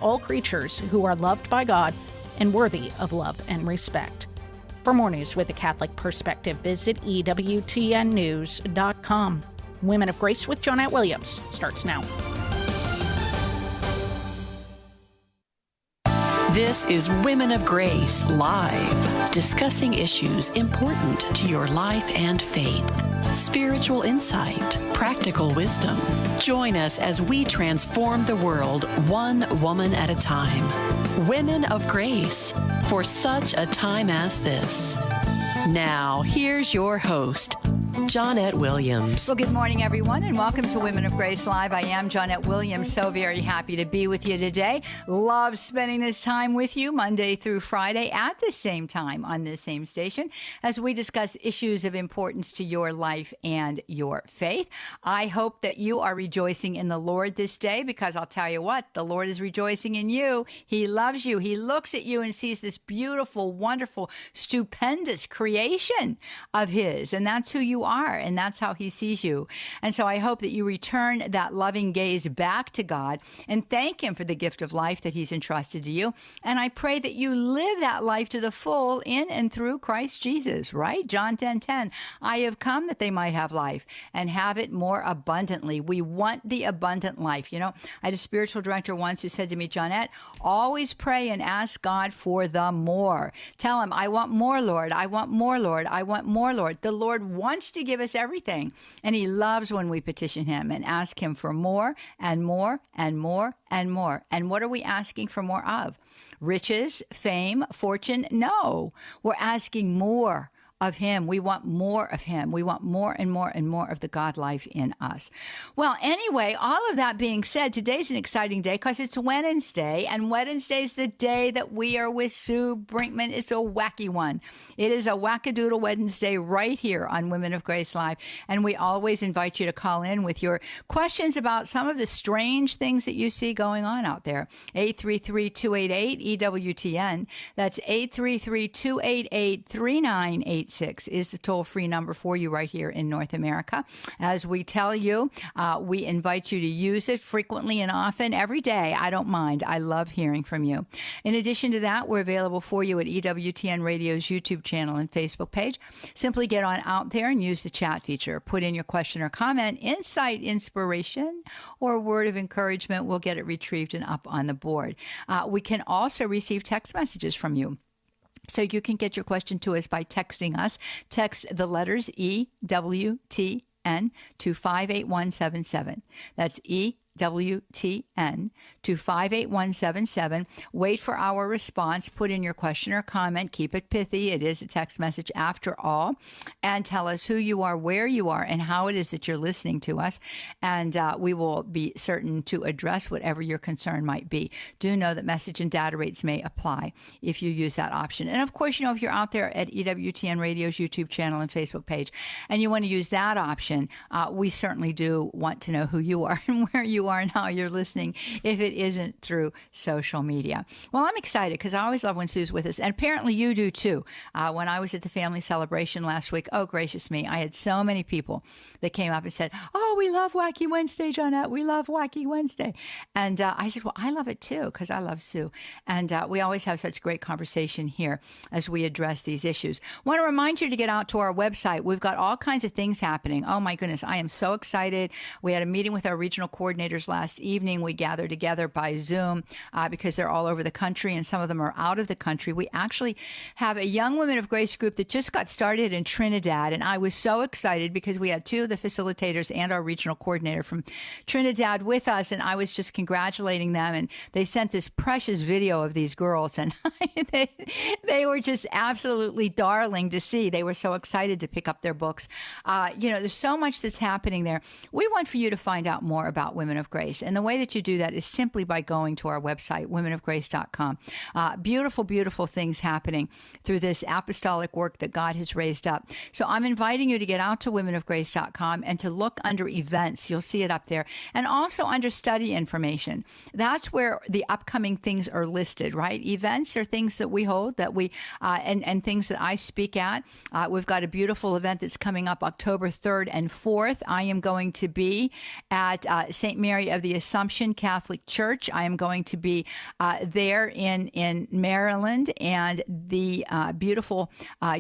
all creatures who are loved by God and worthy of love and respect. For more news with a Catholic perspective, visit EWTNnews.com. Women of Grace with Johnnette Williams starts now. This is Women of Grace Live, discussing issues important to your life and faith. Spiritual insight, practical wisdom. Join us as we transform the world one woman at a time. Women of Grace, for such a time as this. Now, here's your host, Johnnette Williams. Well, good morning, everyone, and welcome to Women of Grace Live. I am Johnnette Williams, so very happy to be with you today. Love spending this time with you Monday through Friday at the same time on this same station as we discuss issues of importance to your life and your faith. I hope that you are rejoicing in the Lord this day, because I'll tell you what, the Lord is rejoicing in you. He loves you. He looks at you and sees this beautiful, wonderful, stupendous creation of His, and that's who you are, and that's how He sees you. And so I hope that you return that loving gaze back to God and thank Him for the gift of life that He's entrusted to you. And I pray that you live that life to the full in and through Christ Jesus, right? John 10:10, I have come that they might have life and have it more abundantly. We want the abundant life. You know, I had a spiritual director once who said to me, Johnnette, always pray and ask God for the more. Tell Him, I want more, Lord. I want more, Lord. I want more, Lord. The Lord wants to give us everything, and He loves when we petition Him and ask Him for more and more and more and more. And what are we asking for more of? Riches, fame, fortune? No, we're asking more of Him. We want more of Him. We want more and more and more of the God life in us. Well, anyway, all of that being said, today's an exciting day because it's Wednesday, and Wednesday is the day that we are with Sue Brinkman. It's a wacky one. It is a wackadoodle Wednesday right here on Women of Grace Live, and we always invite you to call in with your questions about some of the strange things that you see going on out there. 833-288-EWTN. That's 833-288-3988. Is the toll-free number for you right here in North America. As we tell you, we invite you to use it frequently and often every day. I don't mind. I love hearing from you. In addition to that, we're available for you at EWTN Radio's YouTube channel and Facebook page. Simply get on out there and use the chat feature. Put in your question or comment, insight, inspiration, or word of encouragement. We'll get it retrieved and up on the board. We can also receive text messages from you. So you can get your question to us by texting us. Text the letters EWTN to 58177. That's EWTN to 58177. Wait for our response. Put in your question or comment. Keep it pithy. It is a text message after all. And tell us who you are, where you are, and how it is that you're listening to us. And we will be certain to address whatever your concern might be. Do know that message and data rates may apply if you use that option. And of course, you know, if you're out there at EWTN Radio's YouTube channel and Facebook page and you want to use that option, we certainly do want to know who you are and where you are and how you're listening if it isn't through social media. Well, I'm excited because I always love when Sue's with us, and apparently you do too. When I was at the family celebration last week, oh gracious me, I had so many people that came up and said, oh, we love Wacky Wednesday, Johnnette. We love Wacky Wednesday. And I said, well, I love it too because I love Sue. And we always have such great conversation here as we address these issues. I want to remind you to get out to our website. We've got all kinds of things happening. Oh my goodness, I am so excited. We had a meeting with our regional coordinators last evening. We gathered together by Zoom because they're all over the country and some of them are out of the country. We actually have a Young Women of Grace group that just got started in Trinidad, and I was so excited because we had two of the facilitators and our regional coordinator from Trinidad with us, and I was just congratulating them, and they sent this precious video of these girls, and they were just absolutely darling to see. They were so excited to pick up their books. There's so much that's happening there. We want for you to find out more about Women of Grace. And the way that you do that is simply by going to our website, womenofgrace.com. Beautiful, beautiful things happening through this apostolic work that God has raised up. So I'm inviting you to get out to womenofgrace.com and to look under events. You'll see it up there. And also under study information. That's where the upcoming things are listed, right? Events are things that we hold, that we and things that I speak at. We've got a beautiful event that's coming up October 3rd and 4th. I am going to be at St. Mary Mary of the Assumption Catholic Church. I am going to be there in Maryland, and the beautiful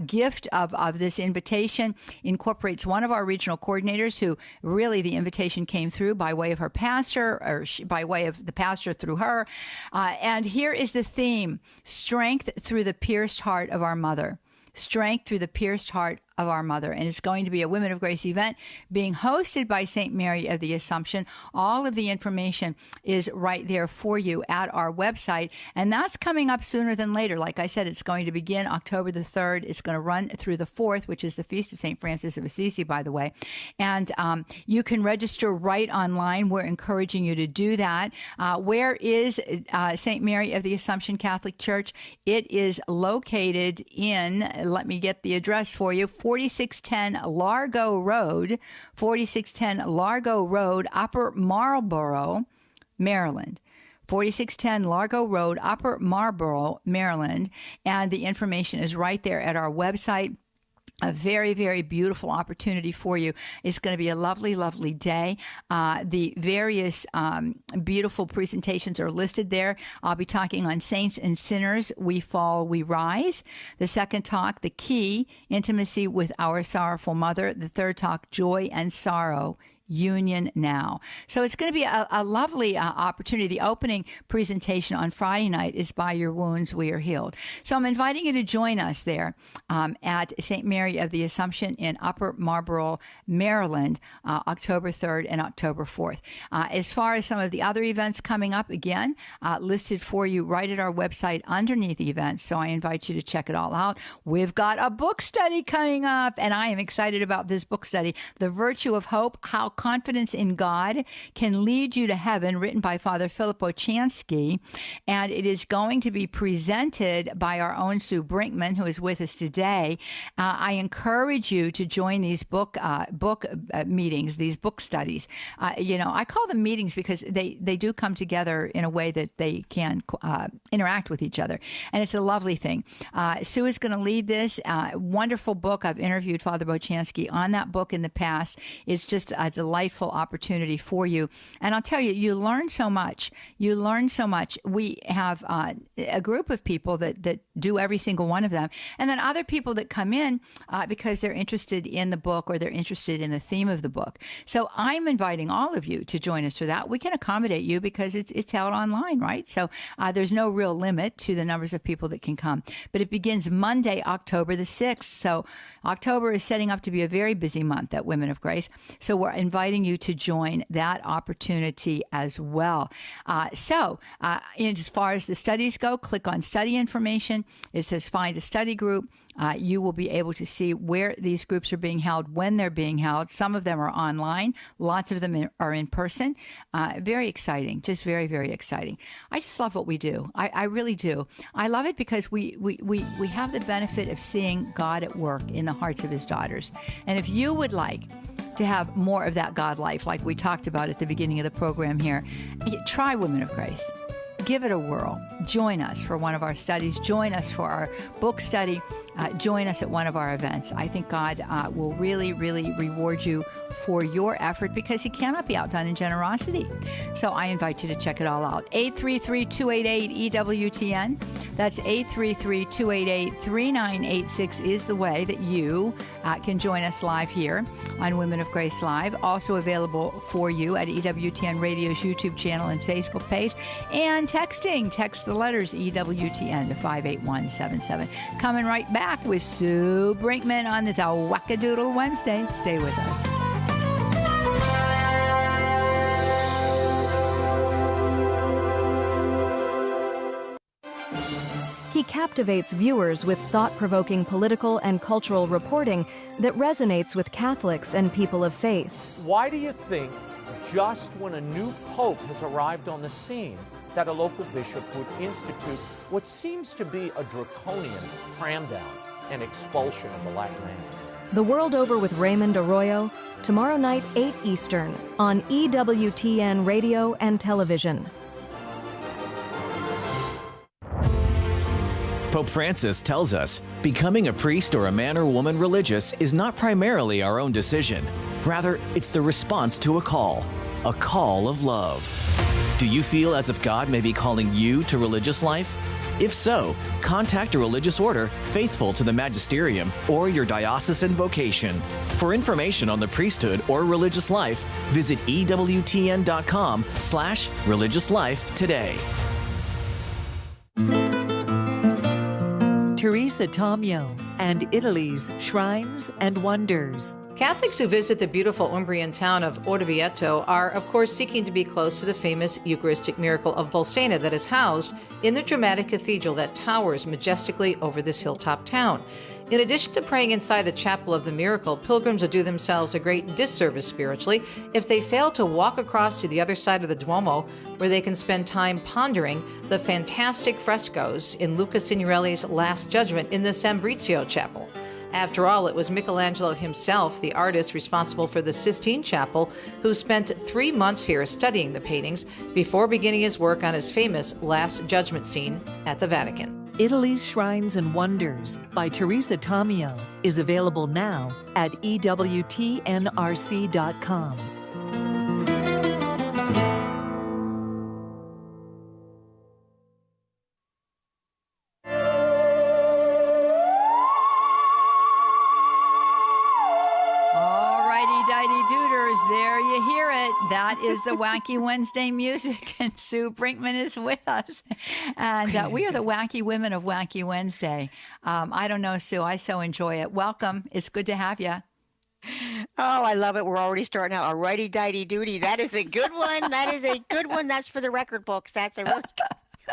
gift of this invitation incorporates one of our regional coordinators who really the invitation came through by way of her pastor, or by way of the pastor through her. And here is the theme: strength through the pierced heart of our mother. Strength through the pierced heart of our mother. And it's going to be a Women of Grace event being hosted by St. Mary of the Assumption. All of the information is right there for you at our website. And that's coming up sooner than later. Like I said, it's going to begin October the 3rd. It's going to run through the 4th, which is the Feast of St. Francis of Assisi, by the way. And you can register right online. We're encouraging you to do that. Where is St. Mary of the Assumption Catholic Church? It is located in, let me get the address for you, 4610 Largo Road, 4610 Largo Road, Upper Marlboro, Maryland. 4610 Largo Road, Upper Marlboro, Maryland. And the information is right there at our website. A very, very beautiful opportunity for you. It's going to be a lovely, lovely day. The various beautiful presentations are listed there. I'll be talking on Saints and Sinners, We Fall, We Rise. The second talk, The Key, Intimacy with Our Sorrowful Mother. The third talk, Joy and Sorrow, Union Now. So it's going to be a lovely opportunity. The opening presentation on Friday night is By Your Wounds We Are Healed. So I'm inviting you to join us there at St. Mary of the Assumption in Upper Marlboro, Maryland, October 3rd and October 4th. As far as some of the other events coming up, again, listed for you right at our website underneath the events. So I invite you to check it all out. We've got a book study coming up, and I am excited about this book study, The Virtue of Hope, How Confidence in God Can Lead You to Heaven, written by Father Philip Ochansky. And it is going to be presented by our own Sue Brinkman, who is with us today. I encourage you to join these book meetings, these book studies. I call them meetings because they do come together in a way that they can interact with each other. And it's a lovely thing. Sue is going to lead this wonderful book. I've interviewed Father Bochansky on that book in the past. It's just a delightful opportunity for you. And I'll tell you, you learn so much. You learn so much. We have a group of people that do every single one of them. And then other people that come in because they're interested in the book or they're interested in the theme of the book. So I'm inviting all of you to join us for that. We can accommodate you because it's held online, right? So there's no real limit to the numbers of people that can come. But it begins Monday, October the 6th. So October is setting up to be a very busy month at Women of Grace. So we're inviting you to join that opportunity as well. As far as the studies go, click on study information. It says find a study group. You will be able to see where these groups are being held, when they're being held. Some of them are online. Lots of them are in person. Very exciting, just very, very exciting. I just love what we do. I really do. I love it because we have the benefit of seeing God at work in the hearts of his daughters. And if you would like to have more of that God life, like we talked about at the beginning of the program here, try Women of Grace. Give it a whirl. Join us for one of our studies. Join us for our book study. Join us at one of our events. I think God will really, really reward you for your effort because he cannot be outdone in generosity. So I invite you to check it all out. 833-288-EWTN. That's 833-288-3986 is the way that you can join us live here on Women of Grace Live. Also available for you at EWTN Radio's YouTube channel and Facebook page. And texting. Text the letters EWTN to 58177. Coming right back with Sue Brinkman on this Wackadoodle Wednesday. Stay with us. He captivates viewers with thought-provoking political and cultural reporting that resonates with Catholics and people of faith. Why do you think just when a new pope has arrived on the scene that a local bishop would institute what seems to be a draconian cram-down and expulsion of the Latin man? The World Over with Raymond Arroyo, tomorrow night, 8 Eastern, on EWTN Radio and Television. Pope Francis tells us becoming a priest or a man or woman religious is not primarily our own decision. Rather, it's the response to a call. a call of love. Do you feel as if God may be calling you to religious life? If so, contact a religious order faithful to the magisterium or your diocesan vocation. For information on the priesthood or religious life, visit EWTN.com/religious life today. Teresa Tomeo and Italy's Shrines and Wonders. Catholics who visit the beautiful Umbrian town of Orvieto are, of course, seeking to be close to the famous Eucharistic miracle of Bolsena that is housed in the dramatic cathedral that towers majestically over this hilltop town. In addition to praying inside the chapel of the miracle, pilgrims will do themselves a great disservice spiritually if they fail to walk across to the other side of the Duomo, where they can spend time pondering the fantastic frescoes in Luca Signorelli's Last Judgment in the Sambrizio Chapel. After all, it was Michelangelo himself, the artist responsible for the Sistine Chapel, who spent 3 months here studying the paintings before beginning his work on his famous Last Judgment scene at the Vatican. Italy's Shrines and Wonders by Teresa Tomeo is available now at EWTNRC.com. That is the Wacky Wednesday music, and Sue Brinkman is with us. And we are the Wacky Women of Wacky Wednesday. I don't know, Sue, I so enjoy it. Welcome. It's good to have you. Oh, I love it. We're already starting out. Alrighty, dighty, that is a good one. That is a good one. That's for the record books. That's a really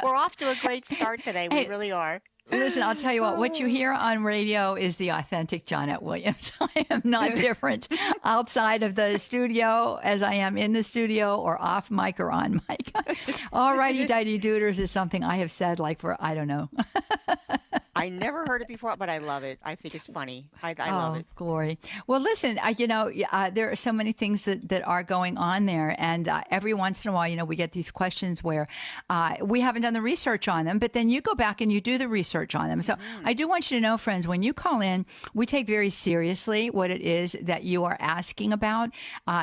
We're off to a great start today. We really are. Listen, I'll tell you what you hear on radio is the authentic Johnnette Williams. I am not different outside of the studio as I am in the studio or off mic or on mic. Alrighty, dighty dooders is something I have said like for, I don't know. I never heard it before, but I love it. I think it's funny. I love it. Glory. Well, listen, there are so many things that are going on there. And every once in a while, we get these questions where we haven't done the research on them, but then you go back and you do the research on them. So I do want you to know, friends, when you call in, we take very seriously what it is that you are asking about.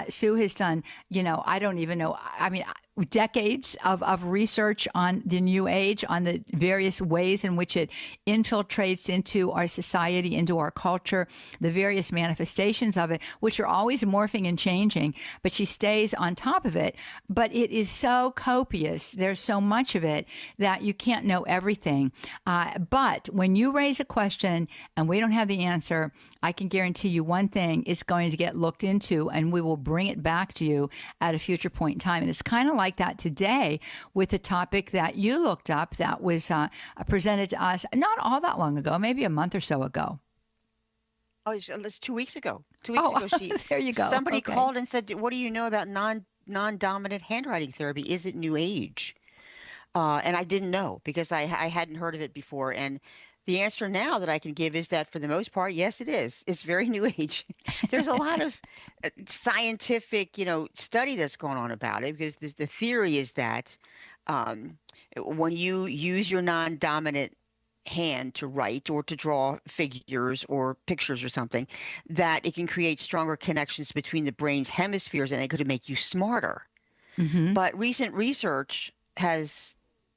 Sue has done, I don't even know. I mean, decades of research on the New Age, on the various ways in which it infiltrates into our society, into our culture, the various manifestations of it, which are always morphing and changing, but she stays on top of it. But it is so copious. There's so much of it that you can't know everything. But when you raise a question and we don't have the answer, I can guarantee you one thing, it's going to get looked into and we will bring it back to you at a future point in time. And it's kind of like that today with the topic that you looked up that was presented to us not all that long ago, maybe a month or so ago. Oh, it's 2 weeks ago. 2 weeks ago, there you go. Somebody called and said, "What do you know about non-dominant handwriting therapy? Is it New Age?" And I didn't know because I hadn't heard of it before. And the answer now that I can give is that for the most part, yes, it is. It's very New Age. There's a lot of scientific, study that's going on about it because the theory is that when you use your non-dominant hand to write or to draw figures or pictures or something, that it can create stronger connections between the brain's hemispheres and it could make you smarter. Mm-hmm. But recent research has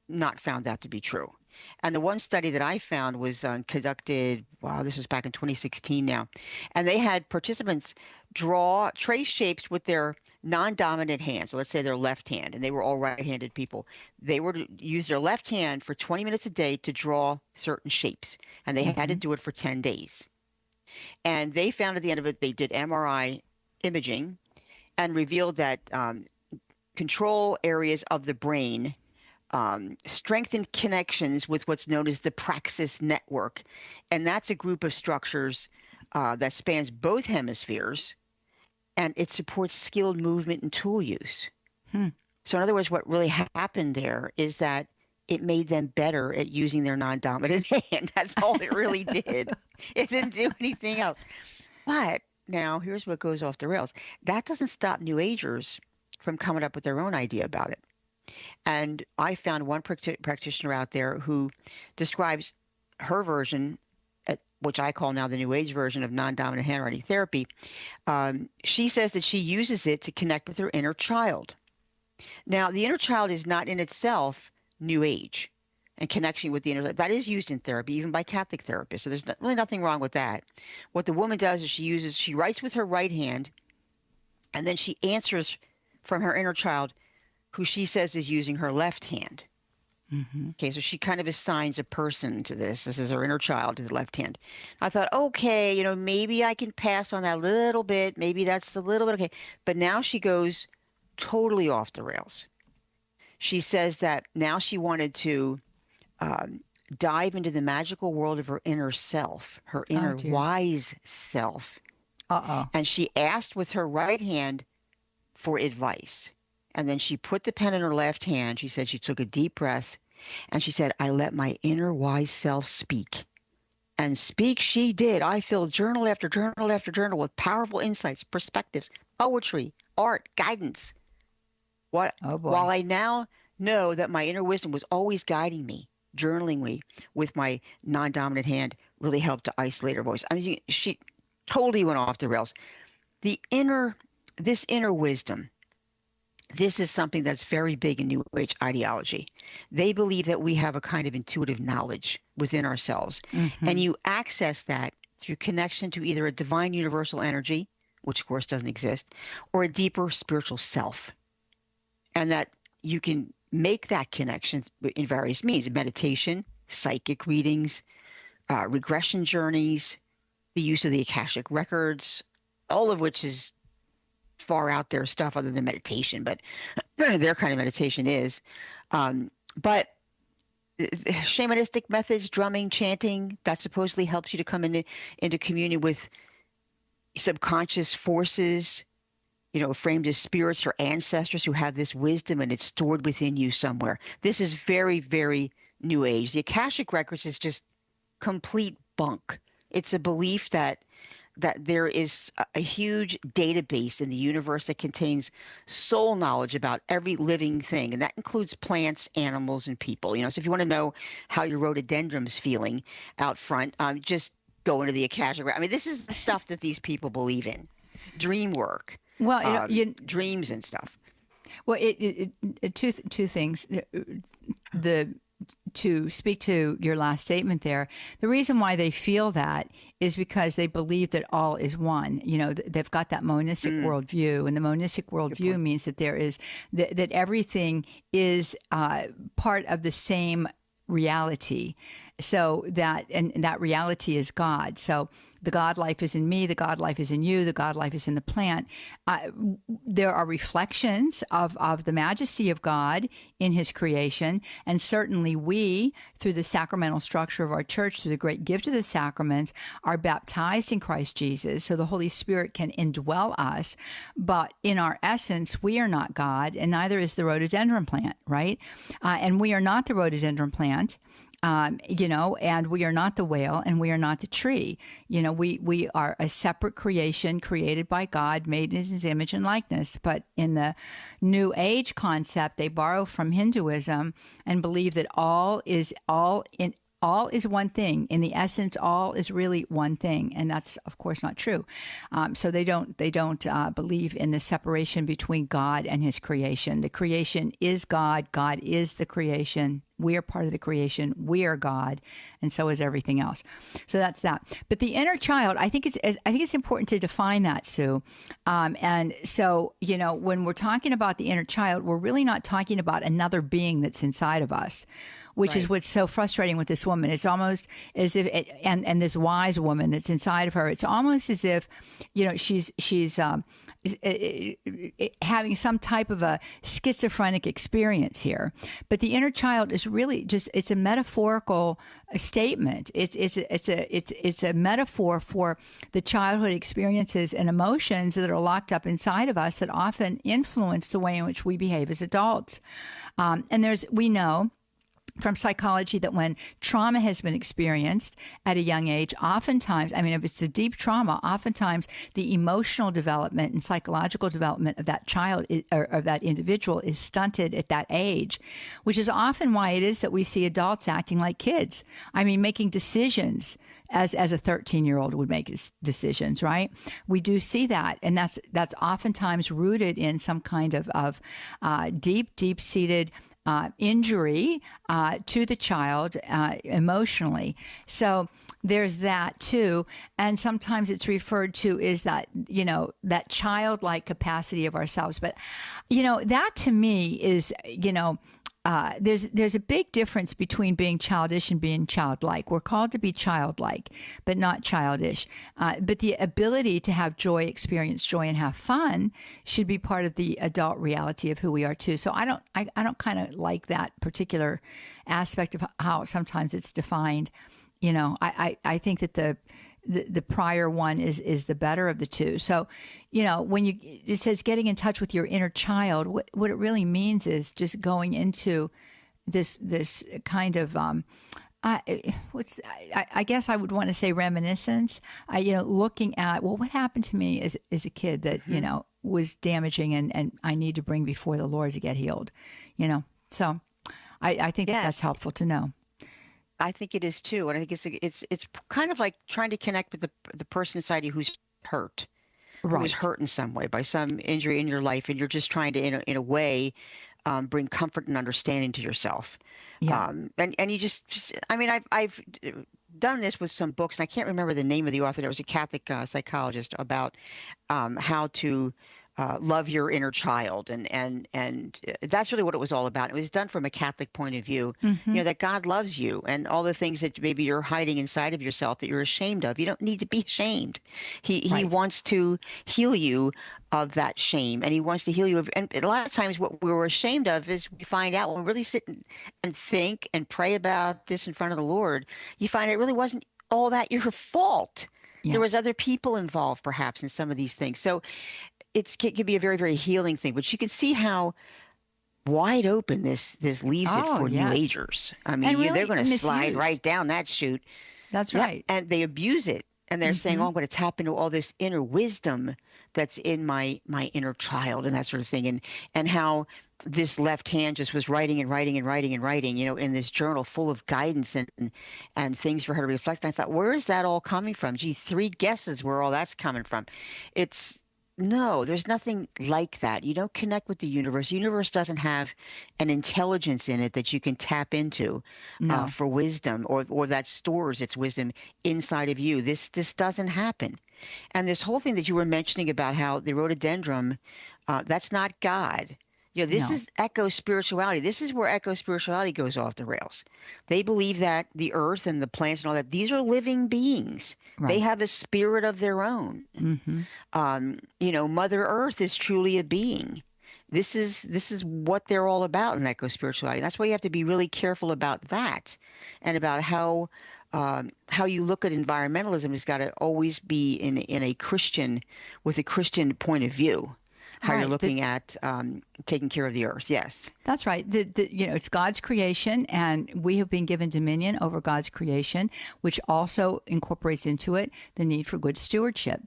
not found that to be true. And the one study that I found was conducted, this was back in 2016 now. And they had participants trace shapes with their non-dominant hand. So let's say their left hand, and they were all right-handed people. They were to use their left hand for 20 minutes a day to draw certain shapes. And they had to do it for 10 days. And they found at the end of it, they did MRI imaging and revealed that control areas of the brain strengthened connections with what's known as the praxis network. And that's a group of structures that spans both hemispheres, and it supports skilled movement and tool use. So in other words, what really happened there is that it made them better at using their non-dominant hand. That's all it really did. It didn't do anything else. But now here's what goes off the rails. That doesn't stop New Agers from coming up with their own idea about it. And I found one practitioner out there who describes her version which I call now the New Age version of non-dominant handwriting therapy, she says that she uses it to connect with her inner child. Now, the inner child is not in itself New Age and connection with the inner. That is used in therapy, even by Catholic therapists. So there's really nothing wrong with that. What the woman does is she writes with her right hand, and then she answers from her inner child, who she says is using her left hand. Mm-hmm. Okay, so she kind of assigns a person to this. This is her inner child to the left hand. I thought, okay, maybe I can pass on that a little bit. Maybe that's a little bit okay. But now she goes totally off the rails. She says that now she wanted to dive into the magical world of her inner self, her inner wise self. And she asked with her right hand for advice. And then she put the pen in her left hand. She said she took a deep breath, and she said, I let my inner wise self speak. And speak she did. I filled journal after journal after journal with powerful insights, perspectives, poetry, art, guidance. While I now know that my inner wisdom was always guiding me, journaling me with my non-dominant hand really helped to isolate her voice. I mean, she totally went off the rails. This inner wisdom, this is something that's very big in New Age ideology. They believe that we have a kind of intuitive knowledge within ourselves. Mm-hmm. And you access that through connection to either a divine universal energy, which of course doesn't exist, or a deeper spiritual self. And that you can make that connection in various means: meditation, psychic readings, regression journeys, the use of the Akashic records, all of which is far out there stuff other than meditation, but their kind of meditation is. But shamanistic methods, drumming, chanting, that supposedly helps you to come into communion with subconscious forces, framed as spirits or ancestors who have this wisdom, and it's stored within you somewhere. This is very, very New Age. The Akashic records is just complete bunk. It's a belief that there is a huge database in the universe that contains soul knowledge about every living thing, and that includes plants, animals, and people. So if you want to know how your rhododendron's feeling out front, just go into the Akashic. I mean, this is the stuff that these people believe in. Dream work, dreams and stuff. Well, two things. To speak to your last statement there, the reason why they feel that is because they believe that all is one. They've got that monistic worldview, and the monistic worldview means that there is that everything is part of the same reality. So that reality is God. So the God life is in me, the God life is in you, the God life is in the plant. There are reflections of the majesty of God in his creation. And certainly we, through the sacramental structure of our church, through the great gift of the sacraments, are baptized in Christ Jesus. So the Holy Spirit can indwell us. But in our essence, we are not God, and neither is the rhododendron plant, right? And we are not the rhododendron plant. And we are not the whale, and we are not the tree. We are a separate creation created by God, made in his image and likeness. But in the New Age concept, they borrow from Hinduism and believe that all is one thing. In the essence, all is really one thing, and that's of course not true. So they don't believe in the separation between God and his creation. The creation is God. God is the creation. We are part of the creation. We are God, and so is everything else. So that's that. But the inner child, I think it's important to define that, Sue. And so when we're talking about the inner child, we're really not talking about another being that's inside of us, which is what's so frustrating with this woman. It's almost as if, and this wise woman that's inside of her, it's almost as if, she's having some type of a schizophrenic experience here. But the inner child is really it's a metaphorical statement. It's a metaphor for the childhood experiences and emotions that are locked up inside of us that often influence the way in which we behave as adults. And we know from psychology that when trauma has been experienced at a young age, oftentimes, I mean, if it's a deep trauma, oftentimes the emotional development and psychological development of that child or of that individual is stunted at that age, which is often why it is that we see adults acting like kids. I mean, making decisions as a 13-year-old would make decisions, right? We do see that, and that's oftentimes rooted in some kind of deep-seated injury to the child emotionally. So there's that too. And sometimes it's referred to as that, that childlike capacity of ourselves. But, that to me is, there's a big difference between being childish and being childlike. We're called to be childlike, but not childish. But the ability to have joy, experience joy, and have fun should be part of the adult reality of who we are too. So I don't kind of like that particular aspect of how sometimes it's defined. I think that the prior one is the better of the two. So, when it says getting in touch with your inner child, what it really means is just going into this kind of I guess I would want to say reminiscence. Looking at what happened to me as a kid that was damaging and I need to bring before the Lord to get healed. So I think that's helpful to know. I think it is too, and I think it's kind of like trying to connect with the person inside you who's hurt, right. Who's hurt in some way by some injury in your life, and you're just trying to, in a way, bring comfort and understanding to yourself. Yeah. And you just I mean, I've done this with some books, and I can't remember the name of the author. There was a Catholic psychologist about how to love your inner child, and that's really what it was all about. It was done from a Catholic point of view, that God loves you, and all the things that maybe you're hiding inside of yourself that you're ashamed of. You don't need to be ashamed. He wants to heal you of that shame, and he wants to heal you of, and a lot of times what we're ashamed of is we find out when we really sit and think and pray about this in front of the Lord, you find it really wasn't all that your fault. Yeah. There was other people involved perhaps in some of these things. So it can be a very, very healing thing, but you can see how wide open this leaves it for New Agers. I mean, really they're going to slide right down that chute. That's right. And they abuse it. And they're saying, I'm going to tap into all this inner wisdom that's in my inner child and that sort of thing. And how this left hand just was writing and writing and writing and writing, in this journal full of guidance and things for her to reflect. And I thought, where is that all coming from? Gee, 3 guesses where all that's coming from. No, there's nothing like that. You don't connect with the universe. The universe doesn't have an intelligence in it that you can tap into for wisdom or that stores its wisdom inside of you. This doesn't happen. And this whole thing that you were mentioning about how the rhododendron, that's not God. This is eco-spirituality. This is where eco-spirituality goes off the rails. They believe that the earth and the plants and all that, these are living beings. Right. They have a spirit of their own. Mother Earth is truly a being. This is what they're all about in eco-spirituality. That's why you have to be really careful about that, and about how you look at environmentalism has got to always be in a Christian, with a Christian point of view. How you're looking at taking care of the earth. Yes. That's right. It's God's creation, and we have been given dominion over God's creation, which also incorporates into it the need for good stewardship.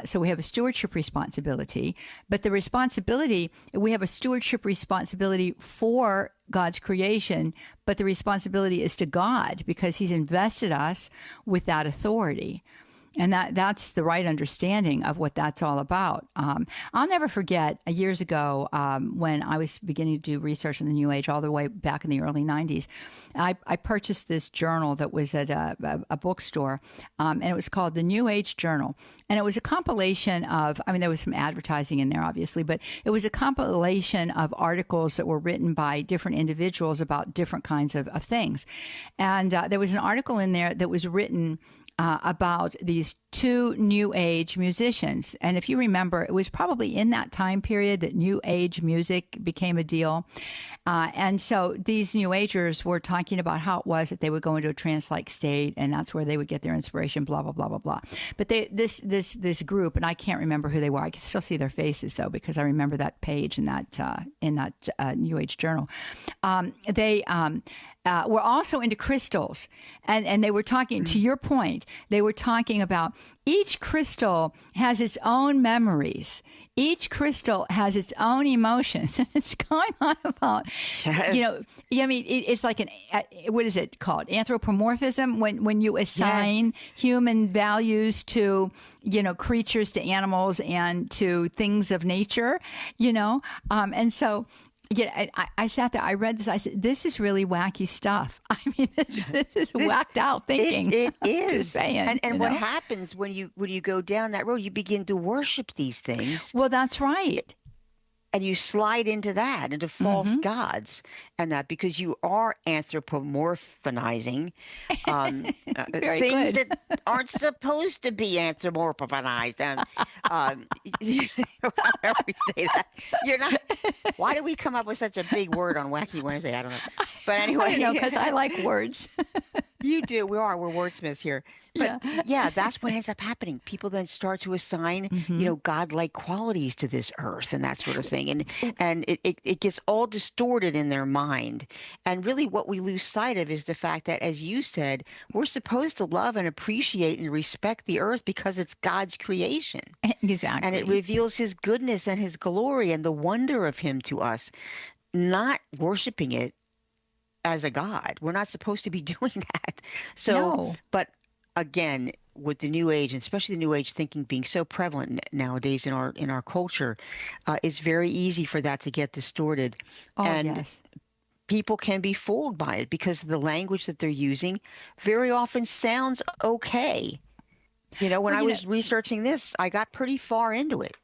So we have a stewardship responsibility, but we have a stewardship responsibility for God's creation, but the responsibility is to God because he's invested us with that authority. And that's the right understanding of what that's all about. I'll never forget years ago when I was beginning to do research in the New Age all the way back in the early 90s. I purchased this journal that was at a bookstore, and it was called the New Age Journal. And it was a compilation of, there was some advertising in there, obviously, but it was a compilation of articles that were written by different individuals about different kinds of things. And there was an article in there that was written about these two New Age musicians. And if you remember, it was probably in that time period that New Age music became a deal. And so these New Agers were talking about how it was that they would go into a trance-like state, and that's where they would get their inspiration, blah, blah, blah, blah, blah. But this group, and I can't remember who they were. I can still see their faces, though, because I remember that page in that New Age journal. They were also into crystals, and they were talking, to your point, they were talking about each crystal has its own memories. Each crystal has its own emotions. And it's going on about, I mean, it's like what is it called? Anthropomorphism, when you assign human values to, creatures, to animals, and to things of nature, and so, I sat there, I read this, I said, this is really wacky stuff. I mean, this is whacked out thinking. It is. Just saying. And what happens when you go down that road, you begin to worship these things. Well, that's right. And you slide into that, into false gods, and that because you are anthropomorphizing things that aren't supposed to be anthropomorphized. And however we say that, you're not. Why do we come up with such a big word on Wacky Wednesday? I don't know. But anyway, because I like words. You do. We're wordsmiths here. But that's what ends up happening. People then start to assign, godlike qualities to this earth and that sort of thing. And it gets all distorted in their mind. And really what we lose sight of is the fact that, as you said, we're supposed to love and appreciate and respect the earth because it's God's creation. Exactly. And it reveals his goodness and his glory and the wonder of him to us, not worshiping it as a god. We're not supposed to be doing that. So, but again, with the New Age, and especially the New Age thinking being so prevalent nowadays in our culture, it's very easy for that to get distorted. People can be fooled by it because the language that they're using very often sounds okay. When I was researching this, I got pretty far into it.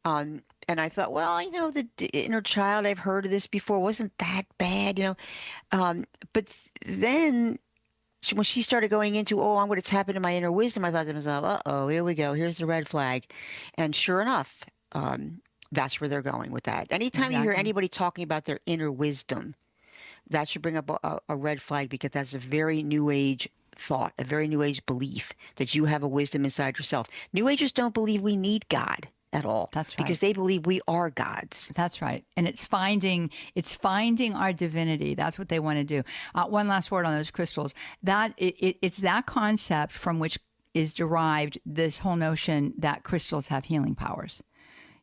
And I thought, well, the inner child, I've heard of this before, wasn't that bad, but then when she started going into, I'm going to tap into my inner wisdom, I thought to myself, here we go. Here's the red flag. And sure enough, that's where they're going with that. Anytime you hear anybody talking about their inner wisdom, that should bring up a red flag, because that's a very New Age thought, a very New Age belief that you have a wisdom inside yourself. New Agers don't believe we need God at all. That's right. Because they believe we are gods. That's right. And it's finding our divinity. That's what they want to do. One last word on those crystals. It's that concept from which is derived this whole notion that crystals have healing powers.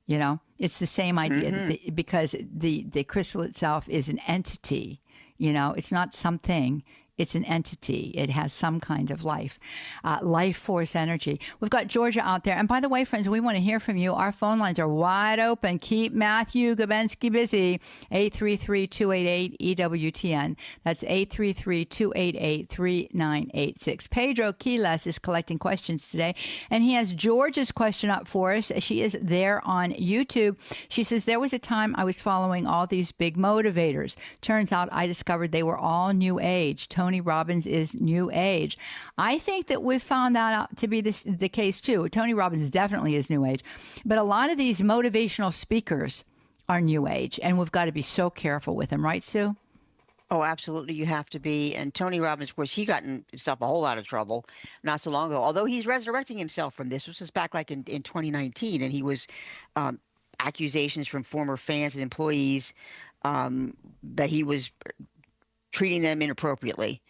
It's the same idea that because the crystal itself is an entity. It's not something. It's an entity. It has some kind of life force energy. We've got Georgia out there. And by the way, friends, we want to hear from you. Our phone lines are wide open. Keep Matthew Gabensky busy. 833-288-EWTN. That's 833-288-3986. Pedro Quiles is collecting questions today, and he has Georgia's question up for us. She is there on YouTube. She says, there was a time I was following all these big motivators. Turns out I discovered they were all New Age. Tony Robbins is New Age. I think that we've found that out to be the case too. Tony Robbins definitely is New Age. But a lot of these motivational speakers are New Age, and we've got to be so careful with them. Right, Sue? Oh, absolutely. You have to be. And Tony Robbins, of course, he got himself a whole lot of trouble not so long ago, although he's resurrecting himself from this. This was back like in 2019, and he was accusations from former fans and employees that he was treating them inappropriately.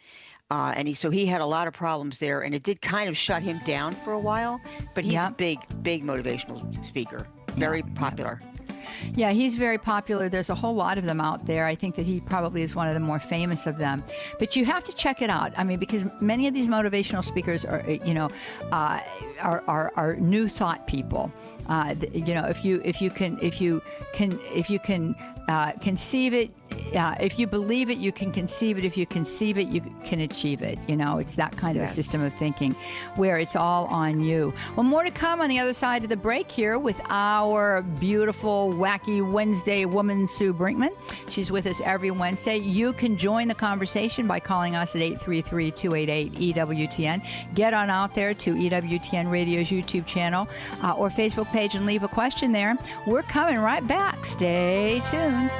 And he had a lot of problems there, and it did kind of shut him down for a while, but he's a big motivational speaker, very popular. Yeah, he's very popular. There's a whole lot of them out there. I think that he probably is one of the more famous of them. But you have to check it out. I mean, because many of these motivational speakers are, are new thought people. If you can conceive it, if you believe it, you can conceive it. If you conceive it, you can achieve it. It's that kind of a system of thinking where it's all on you. Well, more to come on the other side of the break here with our beautiful, wacky Wednesday woman, Sue Brinkman. She's with us every Wednesday. You can join the conversation by calling us at 833-288-EWTN. Get on out there to EWTN Radio's YouTube channel or Facebook page and leave a question there. We're coming right back. Stay tuned.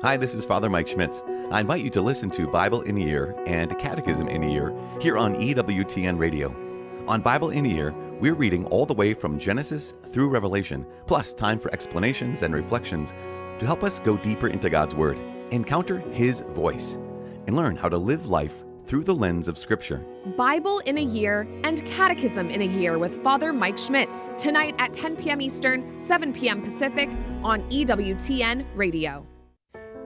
Hi, this is Father Mike Schmitz. I invite you to listen to Bible in a Year and Catechism in a Year here on EWTN Radio. On Bible in a Year, we're reading all the way from Genesis through Revelation, plus time for explanations and reflections to help us go deeper into God's Word, encounter His voice, and learn how to live life through the lens of Scripture. Bible in a Year and Catechism in a Year with Father Mike Schmitz, tonight at 10 p.m. Eastern, 7 p.m. Pacific on EWTN Radio.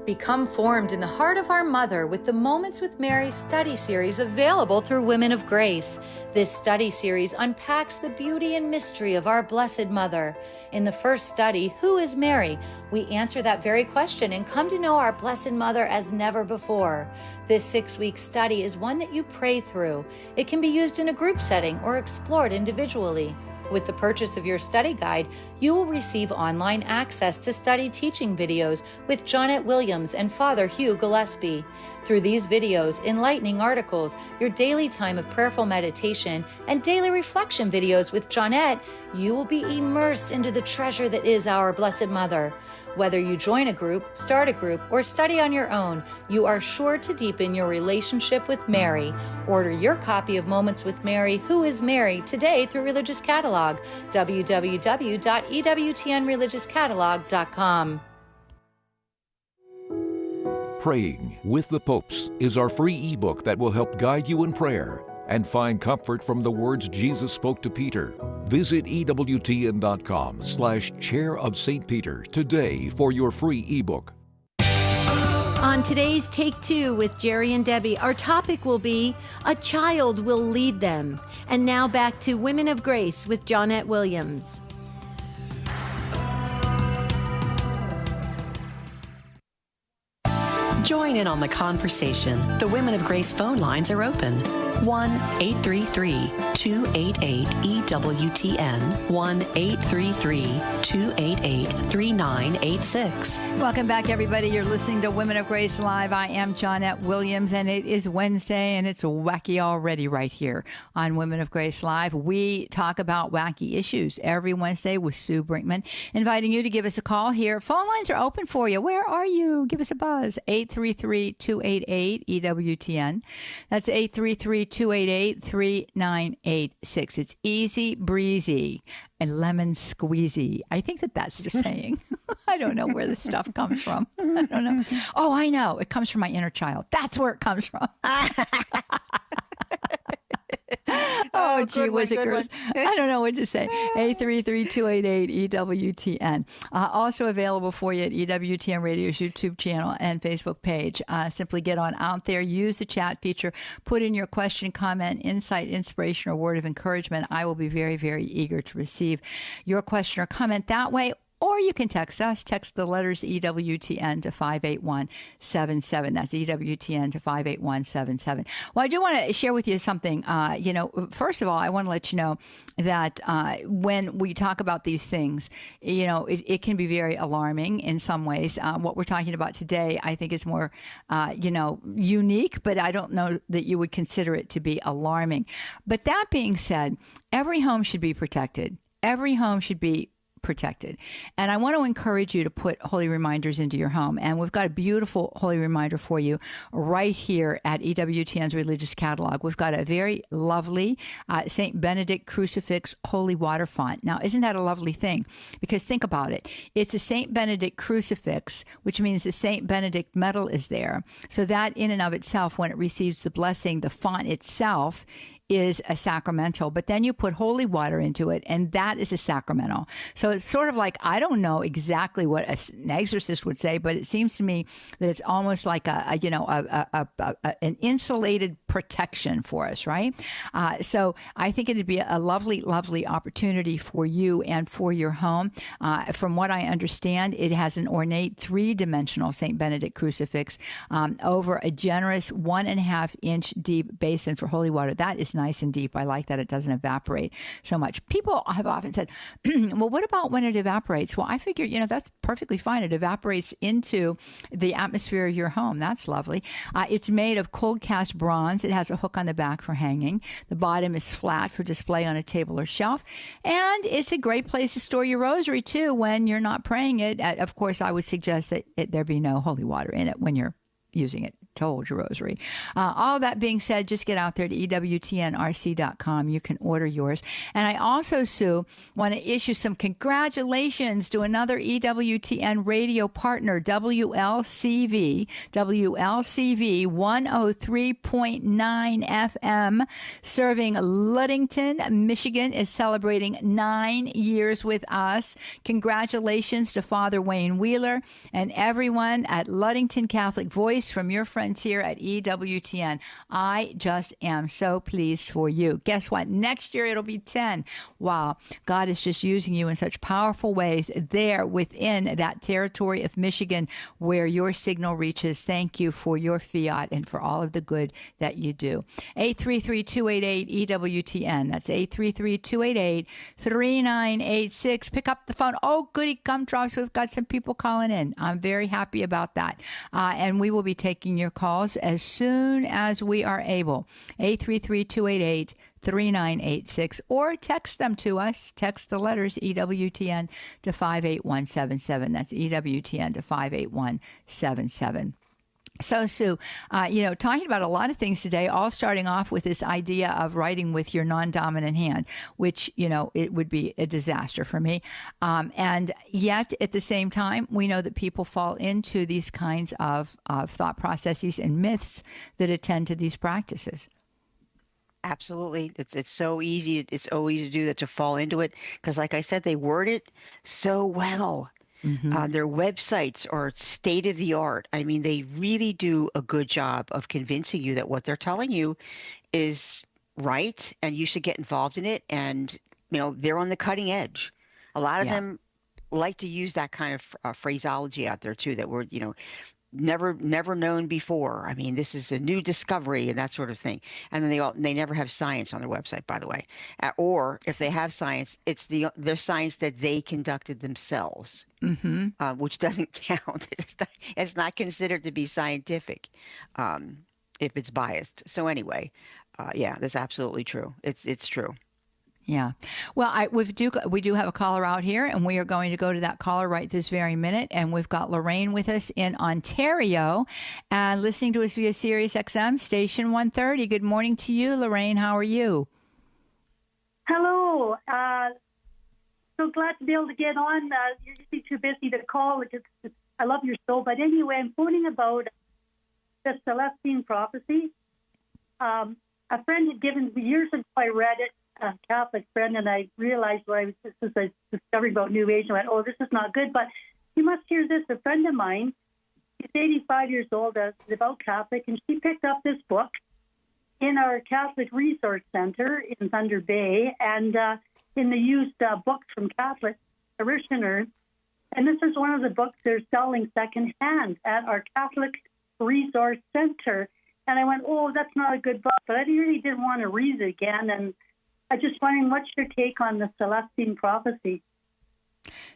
Become formed in the heart of our Mother with the Moments with Mary study series available through Women of Grace. This study series unpacks the beauty and mystery of our Blessed Mother. In the first study, Who is Mary? We answer that very question and come to know our Blessed Mother as never before. This 6-week study is one that you pray through. It can be used in a group setting or explored individually. With the purchase of your study guide, you will receive online access to study teaching videos with Johnnette Williams and Father Hugh Gillespie. Through these videos, enlightening articles, your daily time of prayerful meditation, and daily reflection videos with Johnnette, you will be immersed into the treasure that is our Blessed Mother. Whether you join a group, start a group, or study on your own, you are sure to deepen your relationship with Mary. Order your copy of Moments with Mary, Who is Mary, today through Religious Catalog, www.ewtnreligiouscatalog.com. Praying with the Popes is our free ebook that will help guide you in prayer and find comfort from the words Jesus spoke to Peter. Visit EWTN.com/Chair of St. Peter today for your free ebook. On today's Take Two with Jerry and Debbie, our topic will be A Child Will Lead Them. And now back to Women of Grace with Johnnette Williams. Join in on the conversation. The Women of Grace phone lines are open. 1-833-288-EWTN, 1-833-288-3986. Welcome back, everybody. You're listening to Women of Grace Live. I am Johnnette Williams, and it is Wednesday, and it's wacky already right here on Women of Grace Live. We talk about wacky issues every Wednesday with Sue Brinkman, inviting you to give us a call here. Phone lines are open for you. Where are you? Give us a buzz. 833-288-EWTN. That's 833-288-3986. It's easy breezy and lemon squeezy. I think that's the saying. I don't know where this stuff comes from. I don't know. Oh, I know. It comes from my inner child. That's where it comes from. Oh, gee whiz, it goes. I don't know what to say. 833-288-EWTN. Also available for you at EWTN Radio's YouTube channel and Facebook page. Simply get on out there, use the chat feature, put in your question, comment, insight, inspiration, or word of encouragement. I will be very, very eager to receive your question or comment that way. Or you can text us. Text the letters EWTN to 58177. That's EWTN to 58177. Well, I do want to share with you something. First of all, I want to let you know that when we talk about these things, it can be very alarming in some ways. What we're talking about today, I think, is more, unique, but I don't know that you would consider it to be alarming. But that being said, every home should be protected. Every home should be protected. And I want to encourage you to put holy reminders into your home. And we've got a beautiful holy reminder for you right here at EWTN's Religious Catalog. We've got a very lovely St. Benedict crucifix holy water font. Now, isn't that a lovely thing? Because think about it. It's a St. Benedict crucifix, which means the St. Benedict medal is there. So that in and of itself, when it receives the blessing, the font itself is a sacramental, but then you put holy water into it, and that is a sacramental. So it's sort of like, I don't know exactly what an exorcist would say, but it seems to me that it's almost like an insulated protection for us, right? So I think it'd be a lovely, lovely opportunity for you and for your home. From what I understand, it has an ornate 3-dimensional St. Benedict crucifix over a generous 1.5-inch deep basin for holy water. That is nice and deep. I like that it doesn't evaporate so much. People have often said, well, what about when it evaporates? Well, I figure, that's perfectly fine. It evaporates into the atmosphere of your home. That's lovely. It's made of cold cast bronze. It has a hook on the back for hanging. The bottom is flat for display on a table or shelf. And it's a great place to store your rosary, too, when you're not praying it. Of course, I would suggest that there be no holy water in it when you're using it to hold your rosary. All that being said, just get out there to EWTNRC.com. You can order yours. And I also, Sue, want to issue some congratulations to another EWTN radio partner, WLCV 103.9 FM, serving Ludington, Michigan, is celebrating 9 years with us. Congratulations to Father Wayne Wheeler and everyone at Ludington Catholic Voice from your friends here at EWTN. I just am so pleased for you. Guess what? Next year it'll be 10. Wow. God is just using you in such powerful ways there within that territory of Michigan where your signal reaches. Thank you for your fiat and for all of the good that you do. 833-288-EWTN. That's 833-288-3986. Pick up the phone. Oh, goody gumdrops. We've got some people calling in. I'm very happy about that. And we will be taking your calls as soon as we are able. 833-288-3986, or text them to us. Text the letters EWTN to 58177. That's EWTN to 58177. So, Sue, talking about a lot of things today, all starting off with this idea of writing with your non-dominant hand, which, it would be a disaster for me. And yet, at the same time, we know that people fall into these kinds of thought processes and myths that attend to these practices. Absolutely. It's so easy. It's so easy to do that, to fall into it. Because like I said, they word it so well. Mm-hmm. Their websites are state of the art. I mean, they really do a good job of convincing you that what they're telling you is right and you should get involved in it. And, they're on the cutting edge. A lot of them like to use that kind of phraseology out there, too, that we're, never known before. I mean, this is a new discovery and that sort of thing. And then they never have science on their website, by the way. Or if they have science, it's their science that they conducted themselves, which doesn't count. It's not considered to be scientific if it's biased. So anyway, that's absolutely true. It's true. Yeah. Well, we do have a caller out here, and we are going to go to that caller right this very minute. And we've got Lorraine with us in Ontario and listening to us via Sirius XM Station 130. Good morning to you, Lorraine. How are you? Hello. So glad to be able to get on. You're usually too busy to call. I love your show. But anyway, I'm phoning about the Celestine Prophecy. A friend had given me years ago, I read it. A Catholic friend, and I realized what I was discovering about New Age, and went, oh, this is not good. But you must hear this. A friend of mine, she's 85 years old, a devout Catholic, and she picked up this book in our Catholic Resource Center in Thunder Bay, and in the used books from Catholic parishioners. And this is one of the books they're selling secondhand at our Catholic Resource Center. And I went, oh, that's not a good book, but I really didn't want to read it again. And I'm just wondering, what's your take on the Celestine Prophecy?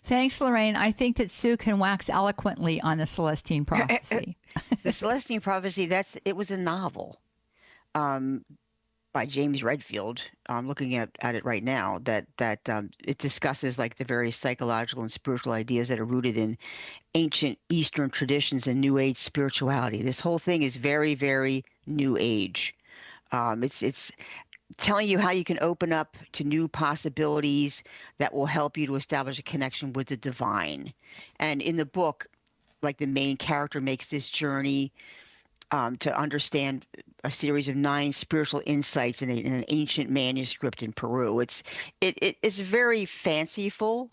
Thanks, Lorraine. I think that Sue can wax eloquently on the Celestine Prophecy. The Celestine Prophecy, it was a novel by James Redfield. I'm looking at it right now, that it discusses like the various psychological and spiritual ideas that are rooted in ancient Eastern traditions and New Age spirituality. This whole thing is very, very New Age. It's telling you how you can open up to new possibilities that will help you to establish a connection with the divine. And in the book, like the main character makes this journey to understand a series of 9 spiritual insights in an ancient manuscript in Peru. It's very fanciful.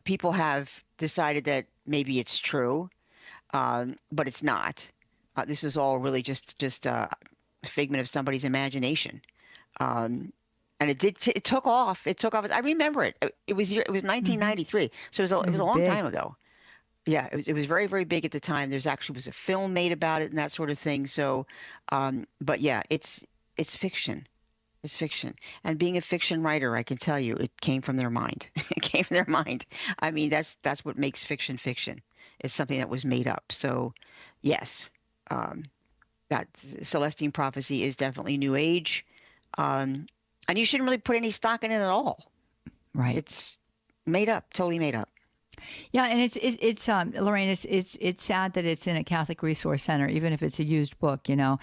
People have decided that maybe it's true, but it's not. This is all really just a figment of somebody's imagination. And it took off. It took off. I remember it. It was 1993, so it was a long time ago. Yeah, it was very, very big at the time. There's actually was a film made about it and that sort of thing. So, but yeah, it's fiction. It's fiction. And being a fiction writer, I can tell you, it came from their mind. It came from their mind. I mean, that's what makes fiction fiction. It's something that was made up. So, yes, that Celestine prophecy is definitely New Age. And you shouldn't really put any stock in it at all. Right. It's made up, totally made up. Yeah, and it's Lorraine. It's sad that it's in a Catholic resource center, even if it's a used book, And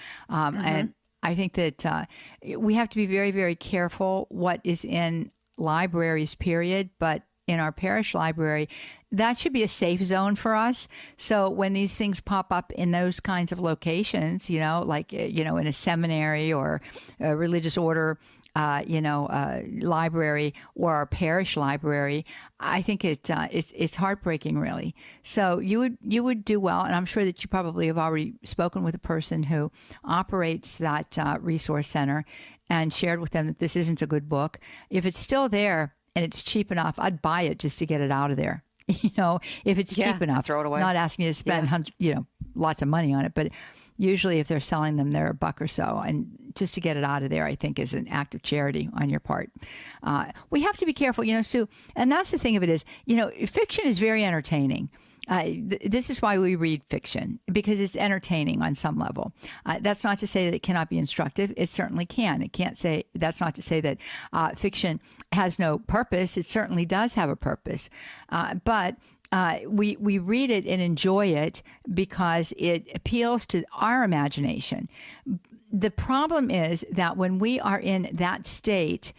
I think that we have to be very, very careful what is in libraries. Period. But in our parish library, that should be a safe zone for us. So when these things pop up in those kinds of locations, like in a seminary or a religious order, library or our parish library, I think it's heartbreaking, really. So you would do well, and I'm sure that you probably have already spoken with a person who operates that resource center and shared with them that this isn't a good book. If it's still there and it's cheap enough, I'd buy it just to get it out of there. If it's cheap enough, throw it away. Not asking you to spend lots of money on it, but usually if they're selling them, they're $1 or so. And just to get it out of there, I think, is an act of charity on your part. We have to be careful, Sue. And that's the thing of it is, fiction is very entertaining. This is why we read fiction, because it's entertaining on some level. That's not to say that it cannot be instructive. It certainly can. That's not to say that fiction has no purpose. It certainly does have a purpose. But we read it and enjoy it because it appeals to our imagination. The problem is that when we are in that state,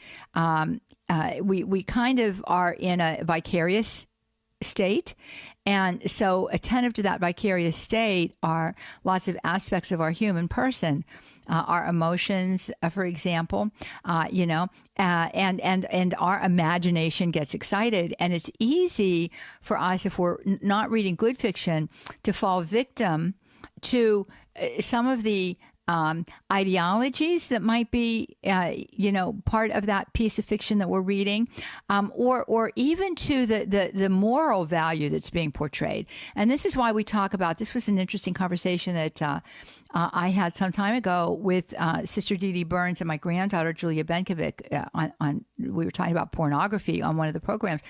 we kind of are in a vicarious state. And so attentive to that vicarious state are lots of aspects of our human person, our emotions, for example, and our imagination gets excited. And it's easy for us, if we're not reading good fiction, to fall victim to some of the ideologies that might be, part of that piece of fiction that we're reading, or even to the moral value that's being portrayed. And this is why we talk about, this was an interesting conversation that I had some time ago with Sister Dee Dee Burns and my granddaughter, Julia Benkovic, we were talking about pornography on one of the programs.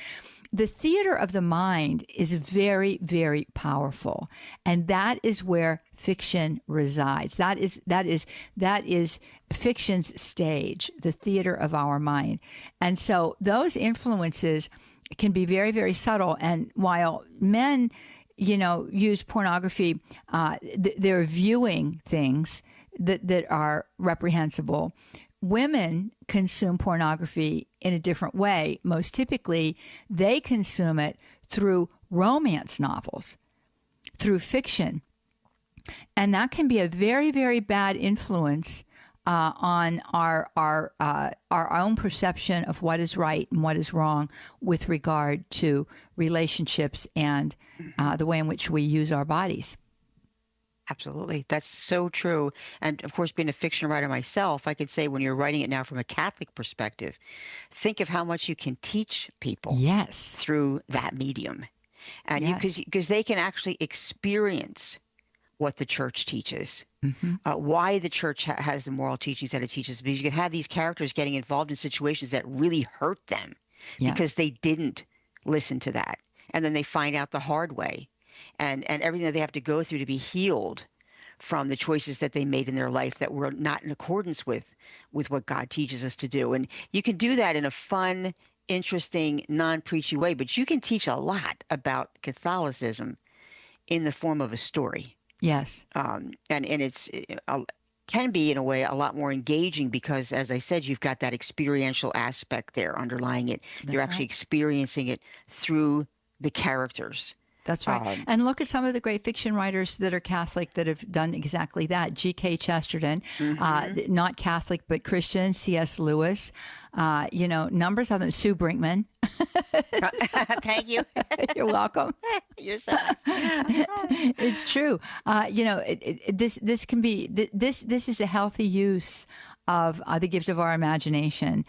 The theater of the mind is very, very powerful, and that is where fiction resides. That is fiction's stage, the theater of our mind. And so those influences can be very, very subtle. And while men, use pornography, they're viewing things that are reprehensible. Women consume pornography in a different way. Most typically, they consume it through romance novels, through fiction. And that can be a very, very bad influence on our own perception of what is right and what is wrong with regard to relationships and the way in which we use our bodies. Absolutely. That's so true. And of course, being a fiction writer myself, I could say when you're writing it now from a Catholic perspective, think of how much you can teach people through that medium. And because they can actually experience what the church teaches, why the church has the moral teachings that it teaches, because you can have these characters getting involved in situations that really hurt them because they didn't listen to that. And then they find out the hard way. And everything that they have to go through to be healed from the choices that they made in their life that were not in accordance with what God teaches us to do. And you can do that in a fun, interesting, non-preachy way, but you can teach a lot about Catholicism in the form of a story. Yes. And it's can be, in a way, a lot more engaging because, as I said, you've got that experiential aspect there underlying it. You're actually experiencing it through the characters. That's right. And look at some of the great fiction writers that are Catholic that have done exactly that. G.K. Chesterton, not Catholic but Christian, C.S. Lewis, numbers of them. Sue Brinkman. Thank you. You're welcome. You're so nice. It's true. This can be, this is a healthy use of the gift of our imagination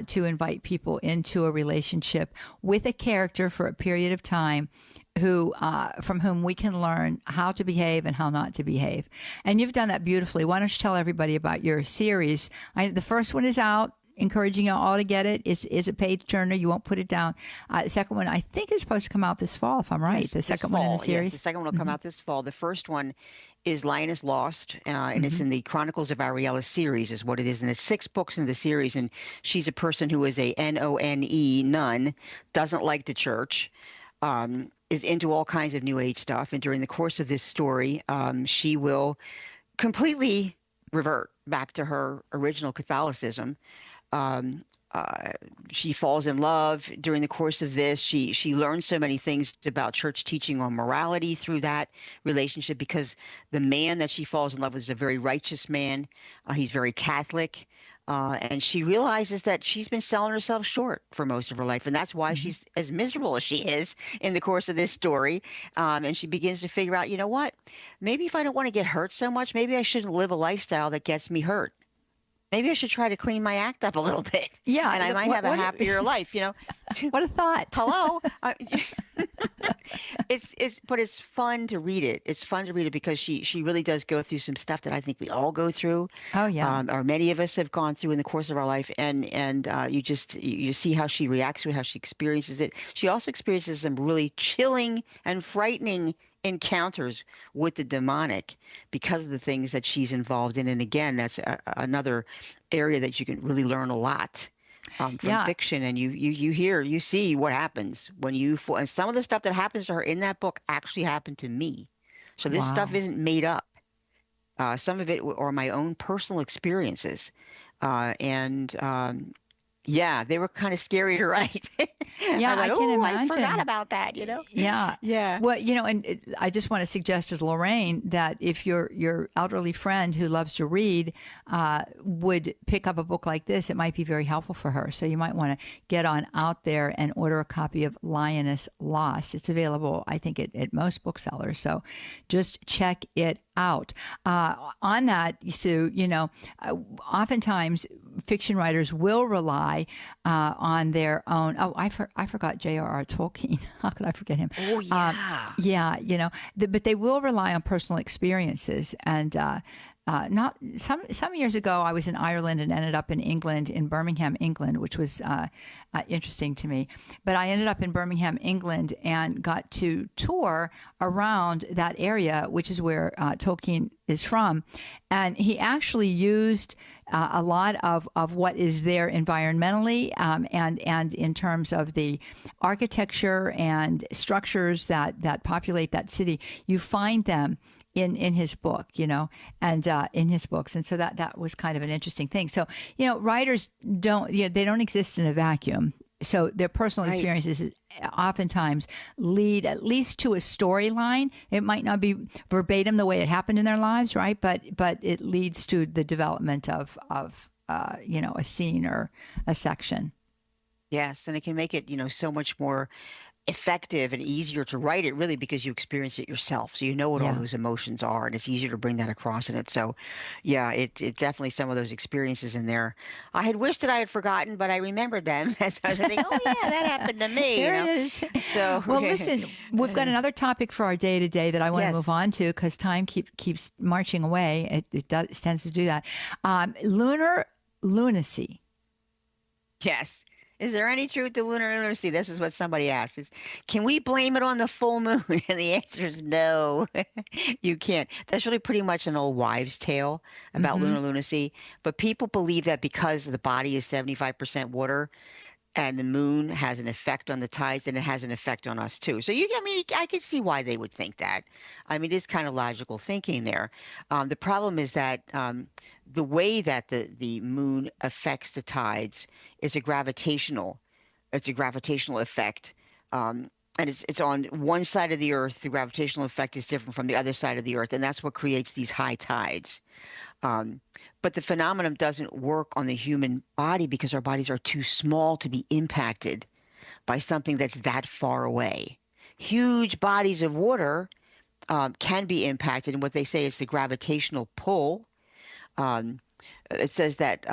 to invite people into a relationship with a character for a period of time from whom we can learn how to behave and how not to behave. And you've done that beautifully. Why don't you tell everybody about your series? The first one is out. Encouraging you all to get it. It's a page turner. You won't put it down. The second one, I think, is supposed to come out this fall, if I'm right. The second one in the series. Yes, the second one will come out this fall. The first one is Lioness Lost, and it's in the Chronicles of Ariella series is what it is. And it's 6 books in the series, and she's a person who is a None, nun, doesn't like the church, is into all kinds of New Age stuff. And during the course of this story, she will completely revert back to her original Catholicism. She falls in love during the course of this. She learns so many things about church teaching on morality through that relationship, because the man that she falls in love with is a very righteous man. He's very Catholic. And she realizes that she's been selling herself short for most of her life. And that's why she's as miserable as she is in the course of this story. And she begins to figure out, you know what? Maybe if I don't want to get hurt so much, maybe I shouldn't live a lifestyle that gets me hurt. Maybe I should try to clean my act up a little bit. Yeah. And I might have a happier life, What a thought. Hello. But it's fun to read it. It's fun to read it because she really does go through some stuff that I think we all go through. Oh, yeah. Or many of us have gone through in the course of our life. And you see how she reacts to it, how she experiences it. She also experiences some really chilling and frightening encounters with the demonic because of the things that she's involved in. And again, that's another area that you can really learn a lot from fiction. And you see what happens when and some of the stuff that happens to her in that book actually happened to me. So this stuff isn't made up. Some of it are my own personal experiences. Yeah, they were kind of scary to write. Yeah, I can imagine. I forgot about that, Yeah. Yeah. Well, and I just want to suggest to Lorraine that if your elderly friend who loves to read would pick up a book like this, it might be very helpful for her. So you might want to get on out there and order a copy of Lioness Lost. It's available, I think, at most booksellers. So just check it out. On that, Sue, oftentimes fiction writers will rely on their own. Oh, I forgot J.R.R. Tolkien. How could I forget him? Oh, yeah. But they will rely on personal experiences. And not some years ago, I was in Ireland and ended up in England, in Birmingham, England, which was interesting to me. But I ended up in Birmingham, England, and got to tour around that area, which is where Tolkien is from. And he actually used a lot of what is there environmentally and in terms of the architecture and structures that populate that city. You find them in his book, and in his books. And so that was kind of an interesting thing. So, writers they don't exist in a vacuum. So their personal experiences oftentimes lead at least to a storyline. It might not be verbatim the way it happened in their lives, right? But it leads to the development of a scene or a section. Yes, and it can make it, so much more effective and easier to write it, really, because you experience it yourself. So you know what all those emotions are, and it's easier to bring that across in it. So, yeah, it definitely some of those experiences in there. I had wished that I had forgotten, but I remembered them. As I was thinking, oh, yeah, that happened to me. There it is. So, well, listen, we've got another topic for our day today that I want to move on to because time keeps marching away. It tends to do that. Lunar lunacy. Yes. Is there any truth to lunar lunacy? This is what somebody asked. Can we blame it on the full moon? And the answer is no, you can't. That's really pretty much an old wives' tale about lunar lunacy. But people believe that because the body is 75% water and the moon has an effect on the tides, then it has an effect on us too. So I can see why they would think that. I mean, it's kind of logical thinking there. The problem is that the way that the moon affects the tides is a gravitational effect. and it's on one side of the Earth. The gravitational effect is different from the other side of the Earth, and that's what creates these high tides. But the phenomenon doesn't work on the human body because our bodies are too small to be impacted by something that's that far away. Huge bodies of water can be impacted, and what they say is the gravitational pull. It says that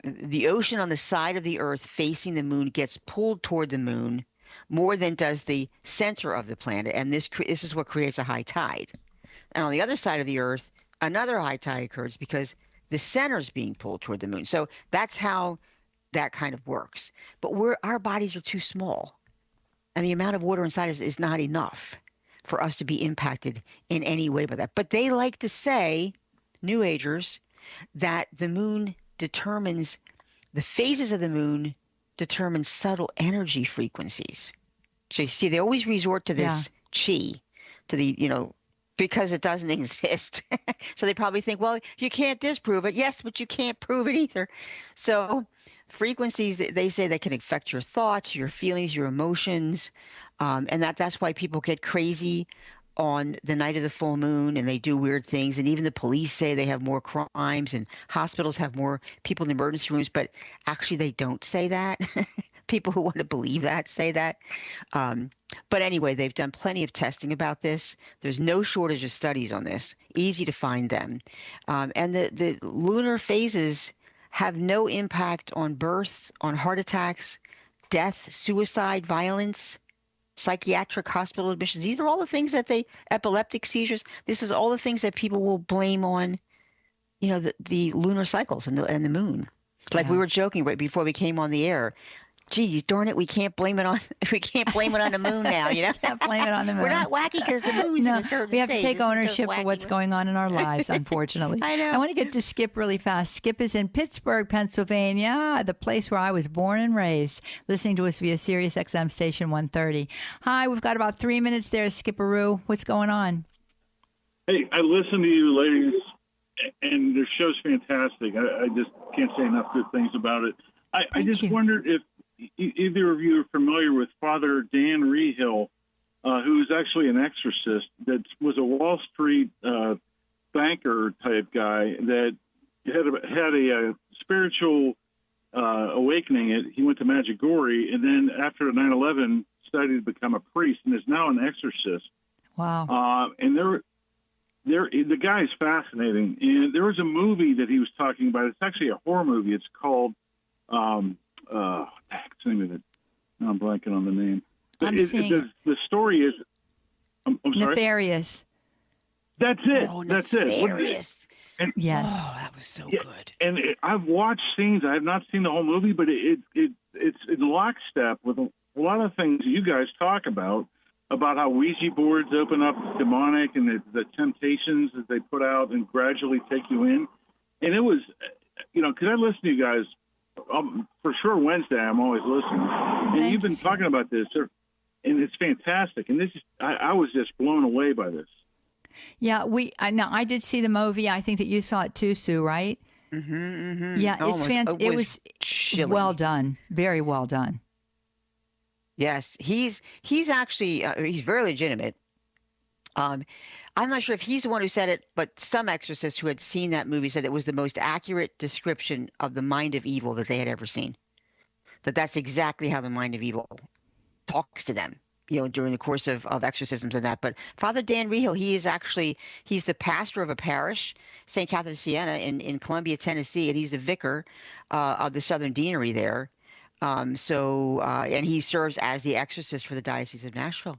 the ocean on the side of the Earth facing the moon gets pulled toward the moon more than does the center of the planet, and this is what creates a high tide. And on the other side of the Earth, another high tide occurs because the center is being pulled toward the moon. So that's how that kind of works. But our bodies are too small, and the amount of water inside is not enough for us to be impacted in any way by that. But they like to say, New Agers, that the moon determines, the phases of the moon determine subtle energy frequencies. So you see, they always resort to this chi, to the, because it doesn't exist. So they probably think, well, you can't disprove it. Yes, but you can't prove it either. So frequencies, they say, that can affect your thoughts, your feelings, your emotions, and that's why people get crazy on the night of the full moon, and they do weird things. And even the police say they have more crimes, and hospitals have more people in the emergency rooms, but actually they don't say that. People who want to believe that say that. But anyway, they've done plenty of testing about this. There's no shortage of studies on this. Easy to find them. And the lunar phases have no impact on births, on heart attacks, death, suicide, violence, psychiatric hospital admissions. These are all the things that epileptic seizures. This is all the things that people will blame on, the lunar cycles and the moon. Like we were joking right before we came on the air. Geez, darn it, we can't blame it on the moon now, Can't blame it on the moon. We're not wacky because the moon's in a certain we have to state. take This is ownership just for what's wacky. going on in our lives, unfortunately. I know. I want to get to Skip really fast. Skip is in Pittsburgh, Pennsylvania, the place where I was born and raised, listening to us via Sirius XM Station 130. Hi, we've got about 3 minutes there, Skipperoo. What's going on? Hey, I listen to you ladies, and your show's fantastic. I just can't say enough good things about it. I just wondered if either of you are familiar with Father Dan Rehill, who's actually an exorcist that was a Wall Street banker type guy that had a spiritual awakening. He went to Medjugorje, and then after 9/11 studied to become a priest, and is now an exorcist. Wow. And the guy is fascinating. And there was a movie that he was talking about. It's actually a horror movie. It's called what's the name of it? No, I'm blanking on the name. The story is I'm sorry? Nefarious. That's it. Oh, That's Nefarious. it. And, yes. Oh, that was so good. And I've watched scenes. I have not seen the whole movie, but it's in lockstep with a lot of things you guys talk about how Ouija boards open up demonic and the temptations that they put out and gradually take you in. And it was, because I listen to you guys for sure Wednesday. I'm always listening, and you've been talking about this, and it's fantastic. And I was just blown away by this. Yeah, I did see the movie. I think that you saw it too, Sue, right? Mm-hmm, mm-hmm. Yeah, it's fantastic. It was chilling. Well done, very well done. Yes, he's actually he's very legitimate. I'm not sure if he's the one who said it, but some exorcist who had seen that movie said it was the most accurate description of the mind of evil that they had ever seen. That's exactly how the mind of evil talks to them, during the course of exorcisms and that. But Father Dan Rehill, he's the pastor of a parish, St. Catherine of Siena in Columbia, Tennessee, and he's the vicar of the Southern Deanery there. And he serves as the exorcist for the Diocese of Nashville.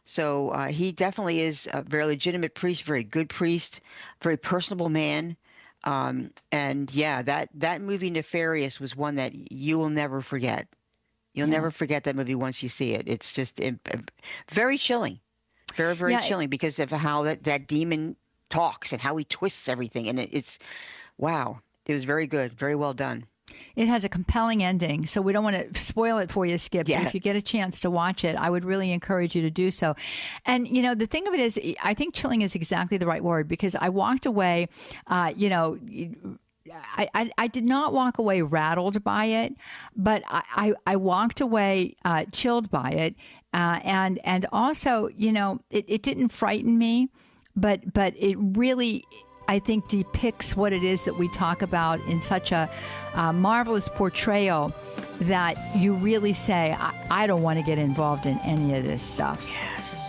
So he definitely is a very legitimate priest, very good priest, very personable man. And yeah, that movie Nefarious was one that you will never forget. You'll never forget that movie once you see it. It's just very chilling, very, very chilling because of how that demon talks and how he twists everything. And it's, wow, it was very good, very well done. It has a compelling ending, so we don't want to spoil it for you, Skip. Yeah. But if you get a chance to watch it, I would really encourage you to do so. And, the thing of it is, I think chilling is exactly the right word, because I walked away, I did not walk away rattled by it, but I walked away chilled by it. And also, it didn't frighten me, but it really, I think, depicts what it is that we talk about in such a marvelous portrayal that you really say, I don't want to get involved in any of this stuff.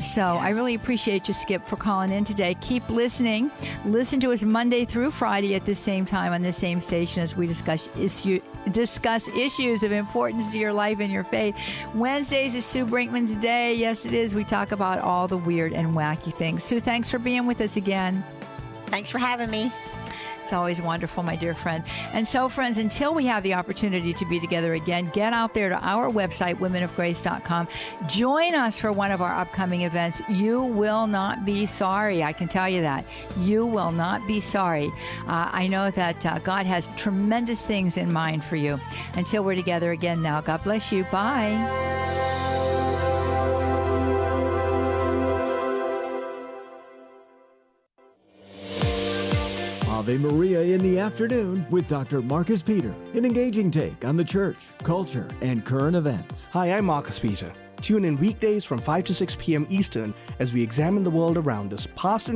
So I really appreciate you, Skip, for calling in today. Keep listening. Listen to us Monday through Friday at the same time on this same station as we discuss issues of importance to your life and your faith. Wednesdays is Sue Brinkman's Day. Yes, it is. We talk about all the weird and wacky things. Sue, thanks for being with us again. Thanks for having me. It's always wonderful, my dear friend. And so, friends, until we have the opportunity to be together again, get out there to our website, womenofgrace.com. Join us for one of our upcoming events. You will not be sorry. I can tell you that. You will not be sorry. I know that God has tremendous things in mind for you. Until we're together again now, God bless you. Bye. Ave Maria in the afternoon with Dr. Marcus Peter, an engaging take on the church, culture, and current events. Hi, I'm Marcus Peter. Tune in weekdays from 5 to 6 p.m. Eastern as we examine the world around us, past and